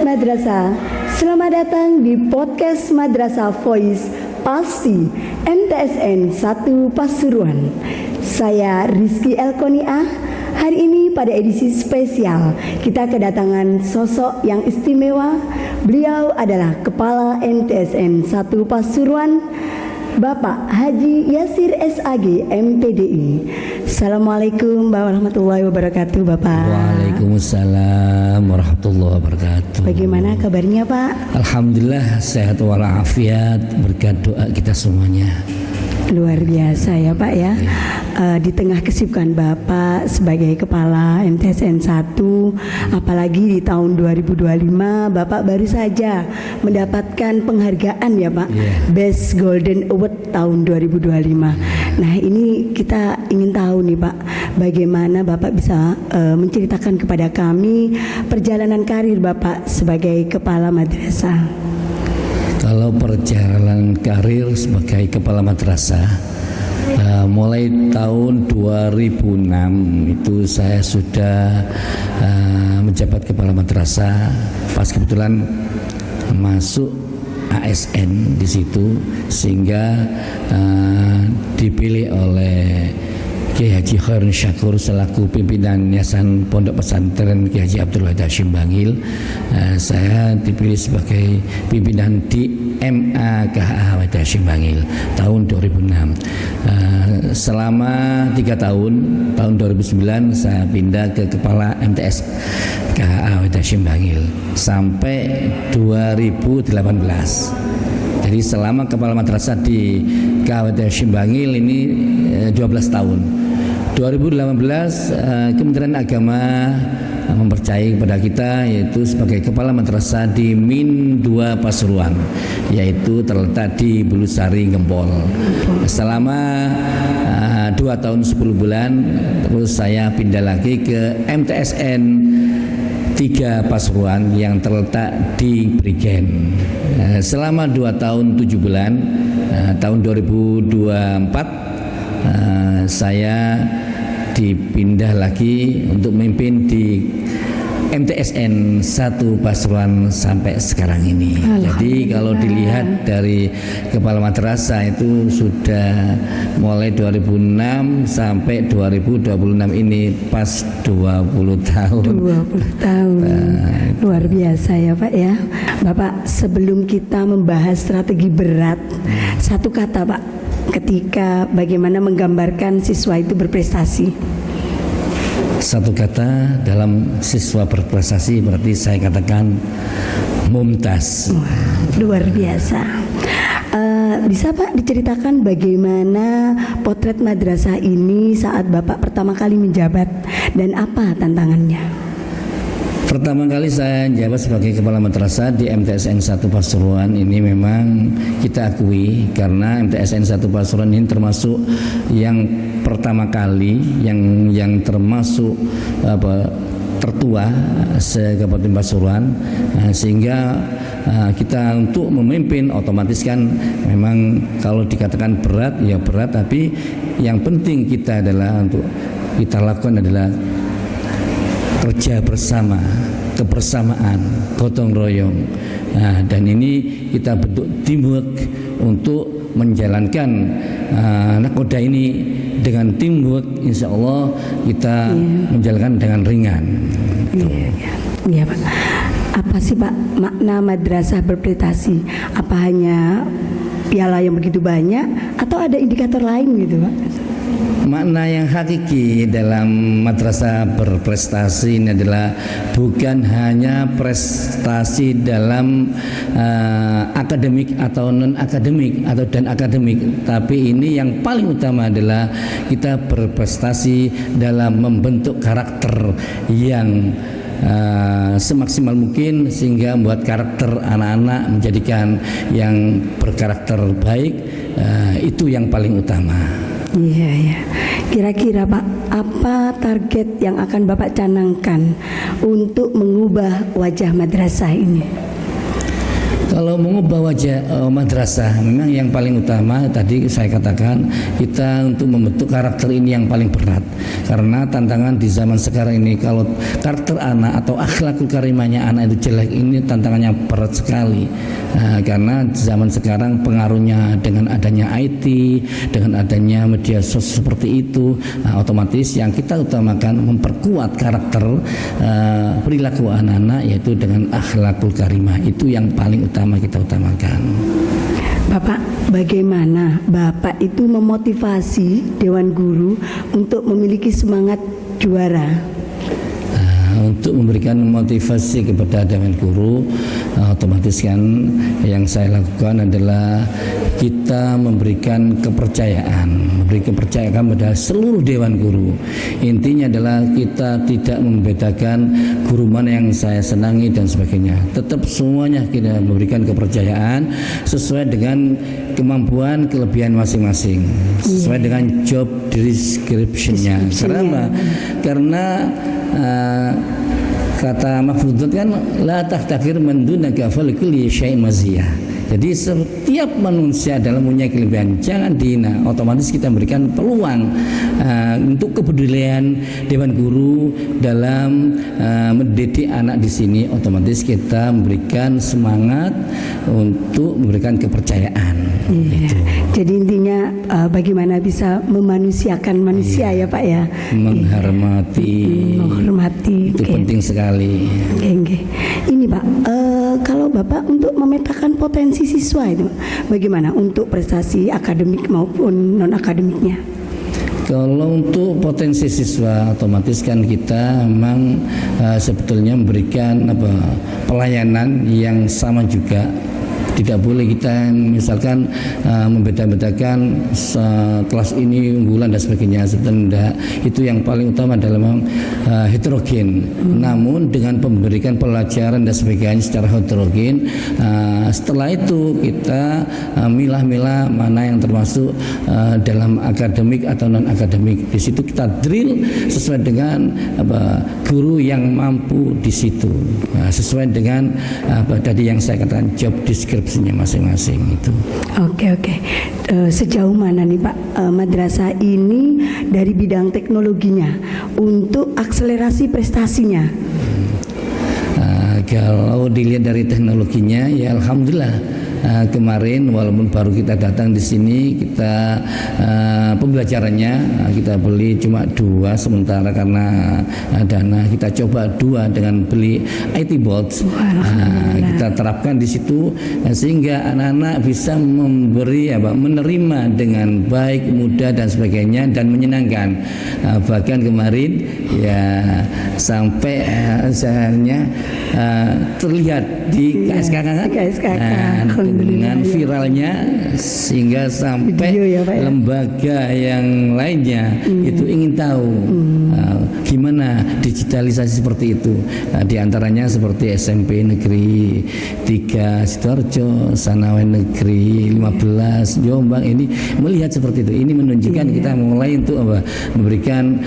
Madrasah, selamat datang di podcast Madrasah Voice Pasti MTSN 1 Pasuruan. Saya Rizky Elkoniah. Hari ini pada edisi spesial kita kedatangan sosok yang istimewa. Beliau adalah Kepala MTSN 1 Pasuruan, Bapak Haji Yasir SAG MPDI. Assalamualaikum warahmatullahi wabarakatuh, Bapak. Waalaikumsalam warahmatullahi wabarakatuh. Bagaimana kabarnya, Pak? Alhamdulillah sehat walafiat, berkat doa kita semuanya. Luar biasa ya, Pak ya. Di tengah kesibukan Bapak sebagai Kepala MTSN 1, apalagi di tahun 2025 Bapak baru saja mendapatkan penghargaan ya, Pak, Best Golden Award tahun 2025. Nah, ini kita ingin tahu nih, Pak, bagaimana Bapak bisa menceritakan kepada kami perjalanan karir Bapak sebagai Kepala Madrasah. Kalau perjalanan karir sebagai kepala madrasah, mulai tahun 2006 itu saya sudah menjabat kepala madrasah. Pas kebetulan masuk ASN di situ, sehingga dipilih oleh Kiai Haji Khairun Syakur selaku pimpinan Yayasan Pondok Pesantren Kiai Haji Abdul Wahid Hasyim Bangil. Saya dipilih sebagai pimpinan di MAKH Wahid Hasyim Bangil tahun 2006. Selama 3 tahun 2009 saya pindah ke Kepala MTS KH Wahid Hasyim Bangil sampai 2018. Jadi selama Kepala Madrasah di KH Hasyim Bangil ini 12 tahun. 2018 Kementerian Agama mempercayai kepada kita yaitu sebagai Kepala Madrasah di Min 2 Pasuruan, yaitu terletak di Bulusari Gempol. Selama 2 tahun 10 bulan terus saya pindah lagi ke MTSN 3 Pasuruan yang terletak di Prigen. Selama 2 tahun 7 bulan tahun 2024 saya dipindah lagi untuk memimpin di MTSN 1 Pasuruan sampai sekarang ini. Jadi kalau dilihat dari Kepala Madrasah itu sudah mulai 2006 sampai 2026 ini pas 20 tahun. 20 tahun. Luar biasa ya, Pak ya. Bapak, sebelum kita membahas strategi berat, satu kata, Pak, ketika bagaimana menggambarkan siswa itu berprestasi. Satu kata dalam siswa berprestasi berarti saya katakan mumtaz. Luar biasa. Bisa Pak diceritakan bagaimana potret madrasah ini saat Bapak pertama kali menjabat dan apa tantangannya? Pertama kali saya menjabat sebagai Kepala Madrasah di MTSN 1 Pasuruan ini memang kita akui karena MTSN 1 Pasuruan ini termasuk yang pertama kali yang termasuk tertua se-Kabupaten Pasuruan, sehingga kita untuk memimpin otomatis kan memang kalau dikatakan berat ya berat, tapi yang penting kita adalah untuk kita lakukan adalah kerja bersama, kebersamaan, gotong royong. Dan ini kita bentuk teamwork untuk menjalankan nakoda ini dengan teamwork. Insya Allah kita menjalankan dengan ringan. Iya, Pak. Apa sih, Pak, makna madrasah berprestasi? Apa hanya piala yang begitu banyak atau ada indikator lain gitu, Pak? Makna yang hakiki dalam madrasah berprestasi ini adalah bukan hanya prestasi dalam akademik atau non akademik atau dan akademik, tapi ini yang paling utama adalah kita berprestasi dalam membentuk karakter yang semaksimal mungkin sehingga membuat karakter anak-anak menjadikan yang berkarakter baik. Itu yang paling utama. Iya ya. Kira-kira Pak, apa target yang akan Bapak canangkan untuk mengubah wajah madrasah ini? Kalau mengubah wajah madrasah, memang yang paling utama tadi saya katakan kita untuk membentuk karakter ini yang paling berat. Karena tantangan di zaman sekarang ini, kalau karakter anak atau akhlakul karimahnya anak itu jelek, ini tantangannya berat sekali. Karena zaman sekarang pengaruhnya dengan adanya IT, dengan adanya media sosial seperti itu, otomatis yang kita utamakan memperkuat karakter perilaku anak-anak, yaitu dengan akhlakul karimah. Itu yang paling utama kita utamakan. Bapak, bagaimana Bapak itu memotivasi Dewan Guru untuk memiliki semangat juara? Untuk memberikan motivasi kepada Dewan Guru, otomatis kan yang saya lakukan adalah kita memberikan kepercayaan pada seluruh Dewan Guru. Intinya adalah kita tidak membedakan guru mana yang saya senangi dan sebagainya. Tetap semuanya kita memberikan kepercayaan sesuai dengan kemampuan kelebihan masing-masing, sesuai dengan job description-nya. Kenapa? Karena kata Mahfudud kan, la tahtakir mendunaka falikul syai'in maziyah. Jadi setiap manusia dalam punya kelebihan jangan dihina. Otomatis kita berikan peluang untuk kepedulian Dewan Guru dalam mendidik anak di sini. Otomatis kita memberikan semangat untuk memberikan kepercayaan. Iya. Jadi intinya bagaimana bisa memanusiakan manusia, ya Pak ya. Menghormati. Menghormati. Itu penting sekali. Oke. Ini Pak, kalau Bapak untuk memetakan potensi siswa itu bagaimana untuk prestasi akademik maupun non akademiknya? Kalau untuk potensi siswa, otomatis kan kita memang sebetulnya memberikan pelayanan yang sama juga. Tidak boleh kita misalkan membeda-bedakan kelas ini unggulan dan sebagainya. Sebenarnya itu yang paling utama dalam heterogen. Namun dengan memberikan pelajaran dan sebagainya secara heterogen, setelah itu kita milah-milah mana yang termasuk dalam akademik atau non akademik. Di situ kita drill sesuai dengan guru yang mampu di situ, sesuai dengan tadi yang saya katakan job description masing-masing itu. Oke. Sejauh mana nih Pak madrasah ini dari bidang teknologinya untuk akselerasi prestasinya? Kalau dilihat dari teknologinya, ya alhamdulillah. Kemarin walaupun baru kita datang di sini, kita pembelajarannya kita beli cuma 2 sementara karena dana, kita coba 2 dengan beli IT board. Kita terapkan di situ sehingga anak-anak bisa menerima dengan baik, mudah dan sebagainya dan menyenangkan. Bahkan kemarin ya sampai sebenarnya terlihat di KSKK dengan viralnya sehingga sampai video, ya, Pak, ya? Lembaga yang lainnya itu ingin tahu gimana digitalisasi seperti itu. Di antaranya seperti SMP Negeri 3 Sidoarjo, Sanawai Negeri 15 Jombang, ini melihat seperti itu. Ini menunjukkan kita mulai untuk memberikan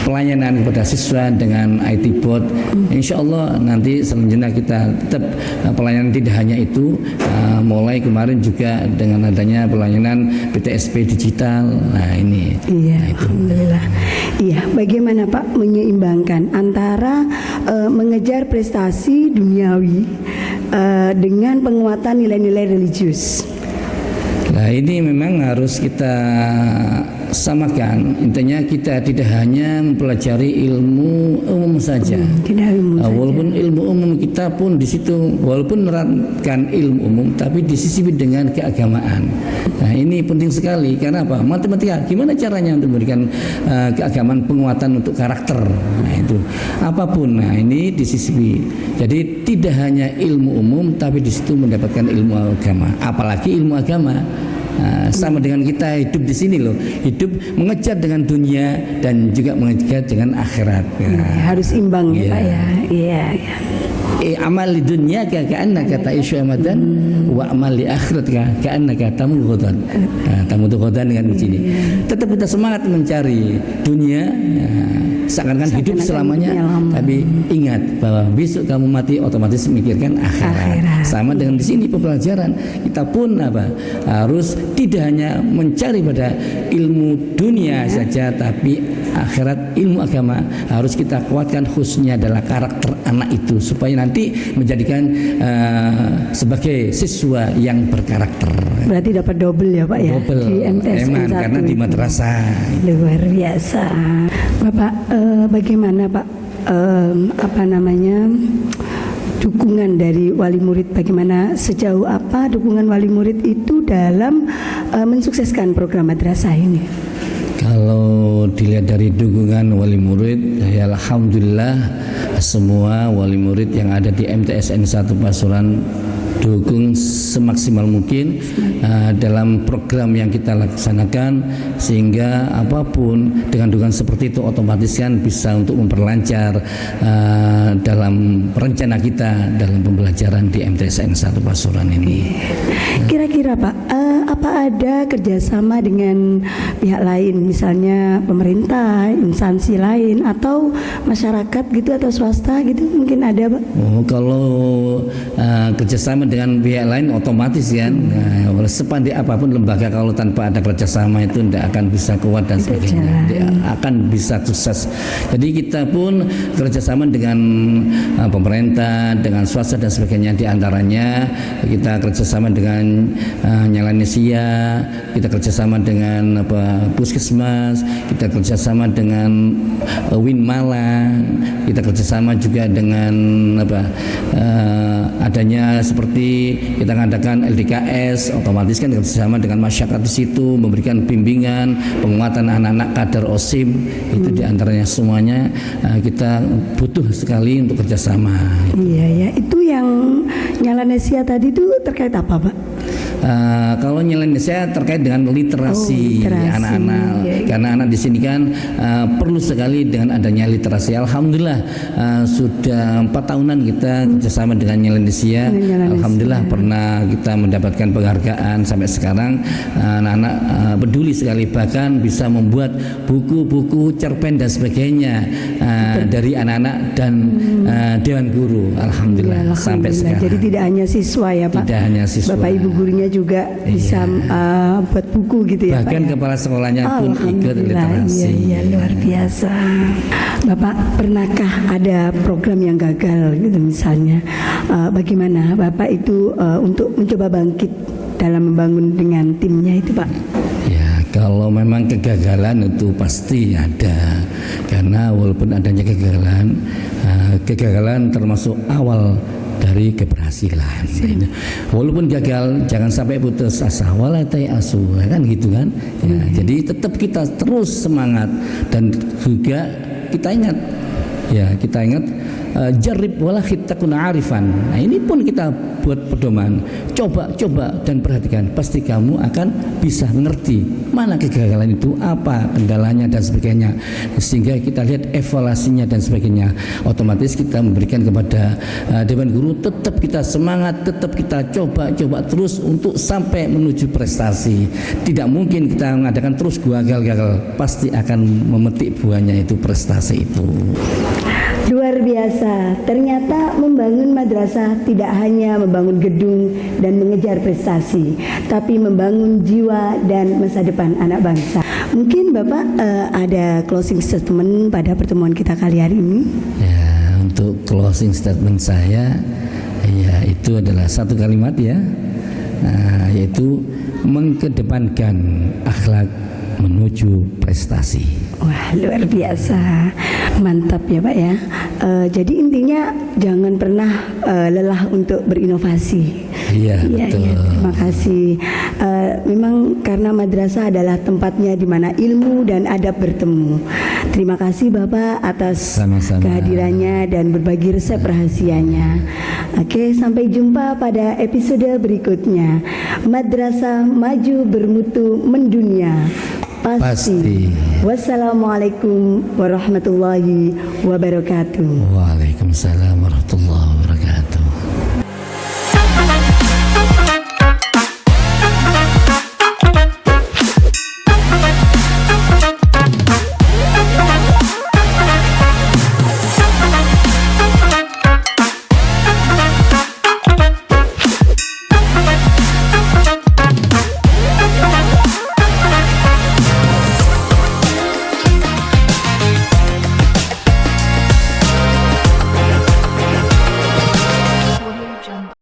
pelayanan kepada siswa dengan IT board. Insya Allah nanti selanjutnya kita tetap pelayanan tidak hanya itu, mulai kemarin juga dengan adanya pelayanan PTSP digital. Nah ini. Iya, alhamdulillah. Iya, bagaimana Pak menyeimbangkan antara mengejar prestasi duniawi dengan penguatan nilai-nilai religius? Nah ini memang harus kita samakan. Intinya kita tidak hanya mempelajari ilmu umum saja. Walaupun ilmu umum kita pun di situ, walaupun menerapkan ilmu umum, tapi disisipi dengan keagamaan. Nah ini penting sekali. Karena apa? Matematika. Gimana caranya untuk memberikan keagamaan, penguatan untuk karakter? Nah itu apapun. Nah ini disisipi. Jadi tidak hanya ilmu umum, tapi di situ mendapatkan ilmu agama. Apalagi ilmu agama. sama dengan kita hidup di sini loh, hidup mengejar dengan dunia dan juga mengejar dengan akhirat. Harus imbang ya Pak ya. Iya. Amal di dunia ka'annaka ta'ishu amadan wa amal di akhirat ka'annaka tamutu ghadan dengan begini. Tetap kita semangat mencari dunia, seakan-akan hidup selamanya, tapi ingat bahwa besok kamu mati otomatis memikirkan akhirat. Sama dengan di sini pembelajaran kita pun harus tidak hanya mencari pada ilmu dunia saja, tapi akhirat, ilmu agama harus kita kuatkan, khususnya adalah karakter anak itu supaya nanti menjadikan sebagai siswa yang berkarakter. Berarti dapat double ya Pak ya? Double, di MTSN 1 karena di madrasah. Luar biasa. Bapak bagaimana Pak dukungan dari wali murid, bagaimana sejauh apa dukungan wali murid itu dalam mensukseskan program madrasah ini? Kalau dilihat dari dukungan wali murid, ya alhamdulillah semua wali murid yang ada di MTSN 1 Pasuruan dukung semaksimal mungkin dalam program yang kita laksanakan, sehingga apapun dengan dukungan seperti itu otomatis kan bisa untuk memperlancar dalam rencana kita dalam pembelajaran di MTSN 1 Pasuruan ini. Kira-kira Pak, apa ada kerjasama dengan pihak lain, misalnya pemerintah, instansi lain, atau masyarakat gitu, atau swasta gitu, mungkin ada Pak? Kalau kerjasama dengan pihak lain otomatis kan, sepandai apapun lembaga kalau tanpa ada kerjasama itu tidak akan bisa kuat dan sebagainya, akan bisa sukses. Jadi kita pun kerjasama dengan pemerintah, dengan swasta dan sebagainya. Di antaranya kita kerjasama dengan Nyalanesia, kita kerjasama dengan Puskesmas, kita kerjasama dengan Winmalang, kita kerjasama juga dengan adanya seperti kita mengadakan LDKS, otomatis kan kerjasama dengan masyarakat di situ, memberikan bimbingan, penguatan anak-anak kader OSIM, itu diantaranya semuanya kita butuh sekali untuk kerjasama. Iya ya, itu yang Nyalanesia tadi itu terkait apa Pak? Kalau Nyalanesia terkait dengan literasi anak-anak, karena anak di sini kan perlu sekali dengan adanya literasi. Alhamdulillah sudah 4 tahunan kita kerjasama dengan Nyalanesia. Alhamdulillah pernah kita mendapatkan penghargaan sampai sekarang. Anak-anak peduli sekali, bahkan bisa membuat buku-buku cerpen dan sebagainya dari anak-anak dan dewan guru. Alhamdulillah sampai sekarang. Jadi tidak hanya siswa ya Pak, tidak hanya siswa, Bapak Ibu gurunya juga bisa buat buku gitu ya Pak. Bahkan kepala sekolahnya pun ikut literasi. Iya, luar biasa. Bapak pernahkah ada program yang gagal gitu misalnya? Bagaimana Bapak itu untuk mencoba bangkit dalam membangun dengan timnya itu Pak? Ya, kalau memang kegagalan itu pasti ada, karena walaupun adanya kegagalan termasuk awal dari keberhasilan. Walaupun gagal, jangan sampai putus asa, walatai asu, kan gitu kan. Ya, jadi tetap kita terus semangat, dan juga kita ingat jarib wala takun arifan. Nah, ini pun kita buat pedoman. Coba dan perhatikan, pasti kamu akan bisa ngerti mana kegagalan itu, apa kendalanya dan sebagainya. Sehingga kita lihat evaluasinya dan sebagainya. Otomatis kita memberikan kepada dewan guru, tetap kita semangat, tetap kita coba terus untuk sampai menuju prestasi. Tidak mungkin kita mengadakan terus gagal, pasti akan memetik buahnya itu prestasi itu. Luar biasa, ternyata membangun madrasah tidak hanya membangun gedung dan mengejar prestasi, tapi membangun jiwa dan masa depan anak bangsa. Mungkin Bapak ada closing statement pada pertemuan kita kali hari ini? Ya, untuk closing statement saya, ya itu adalah satu kalimat ya, yaitu mengedepankan akhlak menuju prestasi. Wah, luar biasa, mantap ya Pak ya. Jadi intinya jangan pernah lelah untuk berinovasi. Iya, betul. Ya, terima kasih. Memang karena madrasah adalah tempatnya di mana ilmu dan adab bertemu. Terima kasih Bapak atas Sama-sama. kehadirannya dan berbagi resep rahasianya. Oke, sampai jumpa pada episode berikutnya. Madrasah maju bermutu mendunia. Pasti. Wassalamualaikum warahmatullahi wabarakatuh. Waalaikumsalam warahmatullahi wabarakatuh.